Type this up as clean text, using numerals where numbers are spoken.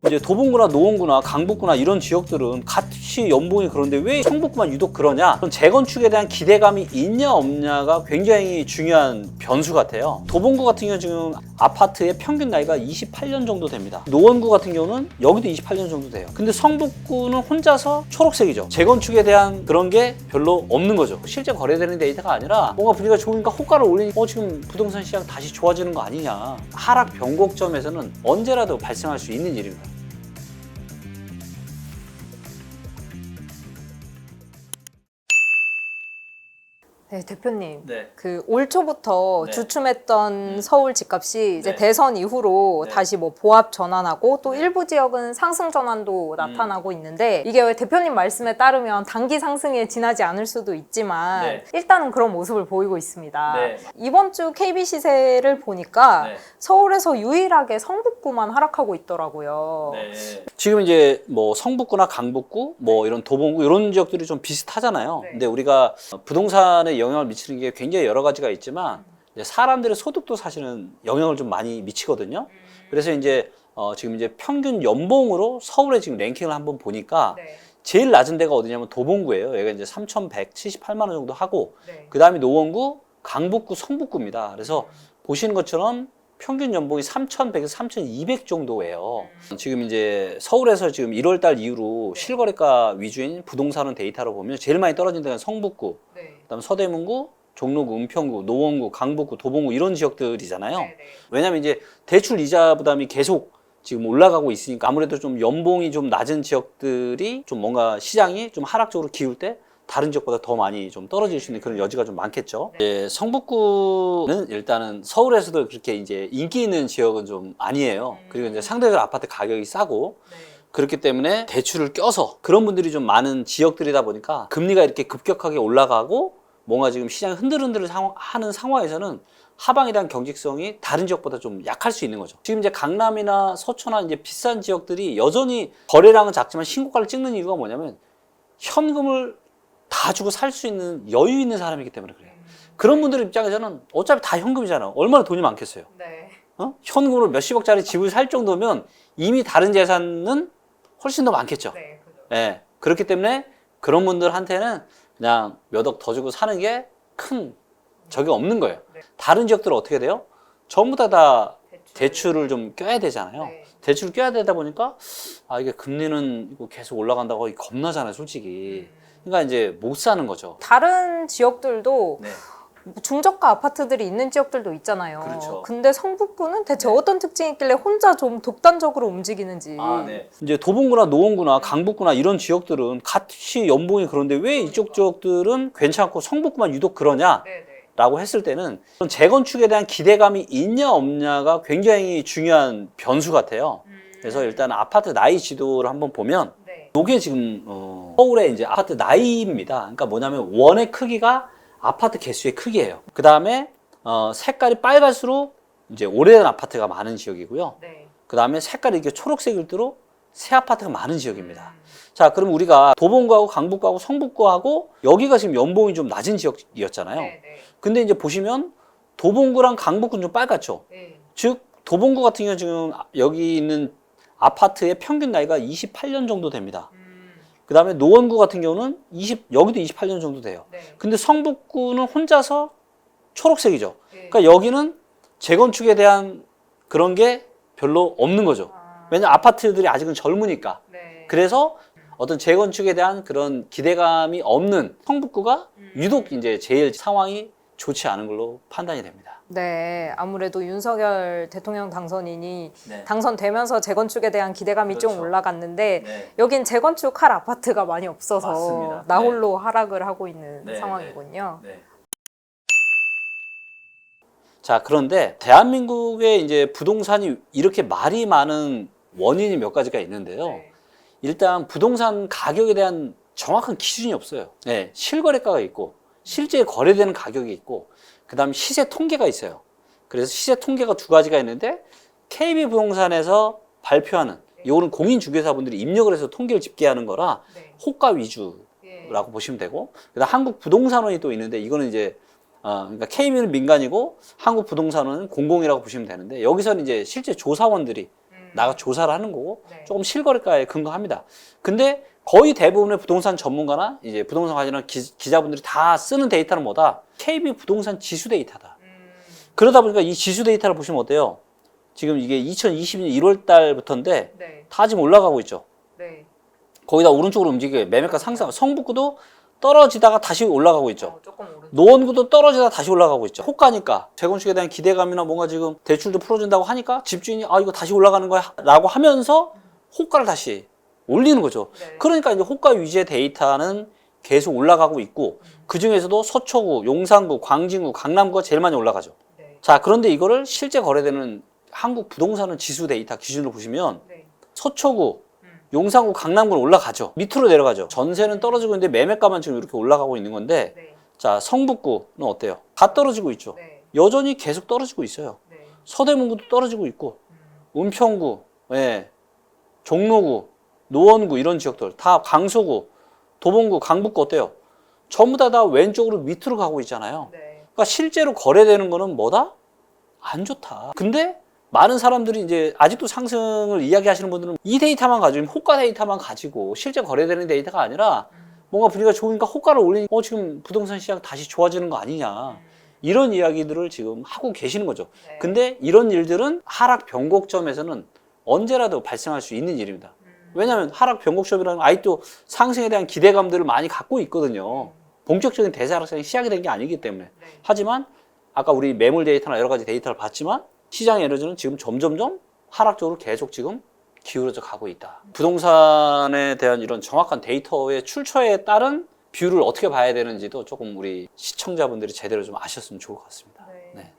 이제 도봉구나 노원구나 강북구나 이런 지역들은 같이 연봉이 그런데 왜 성북구만 유독 그러냐? 그럼 재건축에 대한 기대감이 있냐 없냐가 굉장히 중요한 변수 같아요. 도봉구 같은 경우는 지금 아파트의 평균 나이가 28년 정도 됩니다. 노원구 같은 경우는 여기도 28년 정도 돼요. 근데 성북구는 혼자서 초록색이죠. 재건축에 대한 그런 게 별로 없는 거죠. 실제 거래되는 데이터가 아니라 뭔가 분위기가 좋으니까 호가를 올리니까 지금 부동산 시장 다시 좋아지는 거 아니냐. 하락 변곡점에서는 언제라도 발생할 수 있는 일입니다. 네, 대표님. 네. 그 올 초부터 네. 주춤했던 서울 집값이 이제 네. 대선 이후로 네. 다시 뭐 보합 전환하고 또 네. 일부 지역은 상승 전환도 나타나고 있는데 이게 왜 대표님 말씀에 따르면 단기 상승에 지나지 않을 수도 있지만 네. 일단은 그런 모습을 보이고 있습니다. 네. 이번 주 KB 시세를 보니까 네. 서울에서 유일하게 성북구만 하락하고 있더라고요. 네. 지금 이제 뭐 성북구나 강북구, 뭐 이런 도봉구 이런 지역들이 좀 비슷하잖아요. 네. 근데 우리가 부동산에 영향을 미치는 게 굉장히 여러 가지가 있지만 이제 사람들의 소득도 사실은 영향을 좀 많이 미치거든요. 그래서 이제 지금 이제 평균 연봉으로 서울에 지금 랭킹을 한번 보니까 네. 제일 낮은 데가 어디냐면 도봉구예요. 여기가 이제 3,178만 원 정도 하고 네. 그 다음에 노원구, 강북구, 성북구입니다. 그래서 보시는 것처럼 평균 연봉이 3,100에서 3,200 정도예요. 지금 이제 서울에서 지금 1월 달 이후로 실거래가 위주인 부동산은 데이터로 보면 제일 많이 떨어진 데가 성북구, 네. 그다음 서대문구, 종로구, 은평구, 노원구, 강북구, 도봉구 이런 지역들이잖아요. 네. 왜냐하면 이제 대출 이자 부담이 계속 지금 올라가고 있으니까 아무래도 좀 연봉이 좀 낮은 지역들이 좀 뭔가 시장이 좀 하락적으로 기울 때 다른 지역보다 더 많이 좀 떨어질 수 있는 그런 여지가 좀 많겠죠. 예, 성북구는 일단은 서울에서도 그렇게 이제 인기 있는 지역은 좀 아니에요. 그리고 이제 상대적으로 아파트 가격이 싸고 그렇기 때문에 대출을 껴서 그런 분들이 좀 많은 지역들이다 보니까 금리가 이렇게 급격하게 올라가고 뭔가 지금 시장이 흔들흔들 하는 상황에서는 하방에 대한 경직성이 다른 지역보다 좀 약할 수 있는 거죠. 지금 이제 강남이나 서초나 이제 비싼 지역들이 여전히 거래량은 작지만 신고가를 찍는 이유가 뭐냐면 현금을 다 주고 살 수 있는 여유 있는 사람이기 때문에 그래요. 그런 분들 입장에서는 어차피 다 현금이잖아. 얼마나 돈이 많겠어요. 네. 현금으로 몇십억짜리 집을 살 정도면 이미 다른 재산은 훨씬 더 많겠죠. 네. 그죠. 예. 그렇기 때문에 그런 분들한테는 그냥 몇 억 더 주고 사는 게 큰 적이 없는 거예요. 네. 다른 지역들은 어떻게 돼요? 전부 다 대출을 좀 껴야 되잖아요. 네. 대출을 껴야 되다 보니까 이게 금리는 이거 계속 올라간다고 겁나잖아요, 솔직히. 그러니까 이제 못 사는 거죠. 다른 지역들도 네. 중저가 아파트들이 있는 지역들도 있잖아요. 그렇죠. 근데 성북구는 대체 어떤 특징이 있길래 혼자 좀 독단적으로 움직이는지. 이제 도봉구나 노원구나 강북구나 이런 지역들은 같이 연봉이 그런데 왜 이쪽 지역들은 괜찮고 성북구만 유독 그러냐? 라고 했을 때는 재건축에 대한 기대감이 있냐 없냐가 굉장히 중요한 변수 같아요. 그래서 일단 아파트 나이 지도를 한번 보면 이게 지금 서울의 이제 아파트 나이입니다. 그러니까 뭐냐면 원의 크기가 아파트 개수의 크기예요. 그 다음에 색깔이 빨갈수록 이제 오래된 아파트가 많은 지역이고요. 그 다음에 색깔이 이렇게 초록색일수록 새 아파트가 많은 지역입니다. 자, 그럼 우리가 도봉구하고 강북구하고 성북구하고 여기가 지금 연봉이 좀 낮은 지역이었잖아요. 근데 이제 보시면 도봉구랑 강북구는 좀 빨갛죠. 즉 도봉구 같은 경우는 지금 여기 있는 아파트의 평균 나이가 28년 정도 됩니다. 그 다음에 노원구 같은 경우는 여기도 28년 정도 돼요. 근데 성북구는 혼자서 초록색이죠. 그러니까 여기는 재건축에 대한 그런 게 별로 없는 거죠. 왜냐면 아파트들이 아직은 젊으니까. 그래서 어떤 재건축에 대한 그런 기대감이 없는 성북구가 유독 이제 제일 상황이 좋지 않은 걸로 판단이 됩니다. 네, 아무래도 윤석열 대통령 당선인이 네. 당선되면서 재건축에 대한 기대감이 좀 그렇죠. 올라갔는데 네. 여긴 재건축할 아파트가 많이 없어서 맞습니다. 나홀로 하락을 하고 있는 네, 상황이군요. 네. 자, 그런데 대한민국의 이제 부동산이 이렇게 말이 많은 원인이 몇 가지가 있는데요. 일단 부동산 가격에 대한 정확한 기준이 없어요. 네, 실거래가가 있고 실제 거래되는 가격이 있고 그 다음 시세 통계가 있어요. 그래서 시세 통계가 두 가지가 있는데 KB부동산에서 발표하는 이거는 공인중개사분들이 입력을 해서 통계를 집계하는 거라 호가 위주라고 보시면 되고 그다음 한국부동산원이 또 있는데 이거는 이제 그러니까 KB는 민간이고 한국부동산원은 공공이라고 보시면 되는데 여기서는 이제 실제 조사원들이 나가 조사를 하는 거고 네. 조금 실거래가에 근거합니다. 근데 거의 대부분의 부동산 전문가나 이제 부동산 관련한 기자분들이 다 쓰는 데이터는 뭐다? KB 부동산 지수 데이터다. 그러다 보니까 이 지수 데이터를 보시면 어때요? 지금 이게 2022년 1월 달부터인데 네. 다 지금 올라가고 있죠. 네. 거기다 오른쪽으로 움직여요. 매매가 상승, 성북구도 떨어지다가 다시 올라가고 있죠. 조금 오른쪽. 노원구도 떨어지다가 다시 올라가고 있죠. 호가니까 재건축에 대한 기대감이나 뭔가 지금 대출도 풀어준다고 하니까 집주인이 아 이거 다시 올라가는 거야 라고 하면서 호가를 다시 올리는 거죠. 네. 그러니까 이제 호가 위주의 데이터는 계속 올라가고 있고 그 중에서도 서초구, 용산구, 광진구, 강남구가 제일 많이 올라가죠. 네. 자, 그런데 이거를 실제 거래되는 한국 부동산은 지수 데이터 기준으로 보시면 네. 서초구, 용산구, 강남구는 올라가죠. 밑으로 내려가죠. 전세는 떨어지고 있는데 매매가만 지금 이렇게 올라가고 있는 건데 네. 자, 성북구는 어때요? 다 떨어지고 있죠. 네. 여전히 계속 떨어지고 있어요. 네. 서대문구도 떨어지고 있고 은평구, 예, 종로구, 노원구 이런 지역들 다 강서구, 도봉구, 강북구 어때요? 전부 다 왼쪽으로 밑으로 가고 있잖아요. 네. 그러니까 실제로 거래되는 거는 뭐다? 안 좋다. 근데 많은 사람들이 이제 아직도 상승을 이야기하시는 분들은 이 데이터만 가지고 호가 데이터만 가지고 실제 거래되는 데이터가 아니라 뭔가 분위기가 좋으니까 호가를 올리니까 지금 부동산 시장 다시 좋아지는 거 아니냐 이런 이야기들을 지금 하고 계시는 거죠. 네. 근데 이런 일들은 하락 변곡점에서는 언제라도 발생할 수 있는 일입니다. 왜냐하면 하락 변곡점이라는 건 아직도 상승에 대한 기대감들을 많이 갖고 있거든요. 본격적인 대하락장이 시작이 된 게 아니기 때문에. 네. 하지만 아까 우리 매물 데이터나 여러 가지 데이터를 봤지만 시장의 에너지는 지금 점점점 하락적으로 계속 지금 기울어져 가고 있다. 부동산에 대한 이런 정확한 데이터의 출처에 따른 뷰를 어떻게 봐야 되는지도 조금 우리 시청자분들이 제대로 좀 아셨으면 좋을 것 같습니다. 네. 네.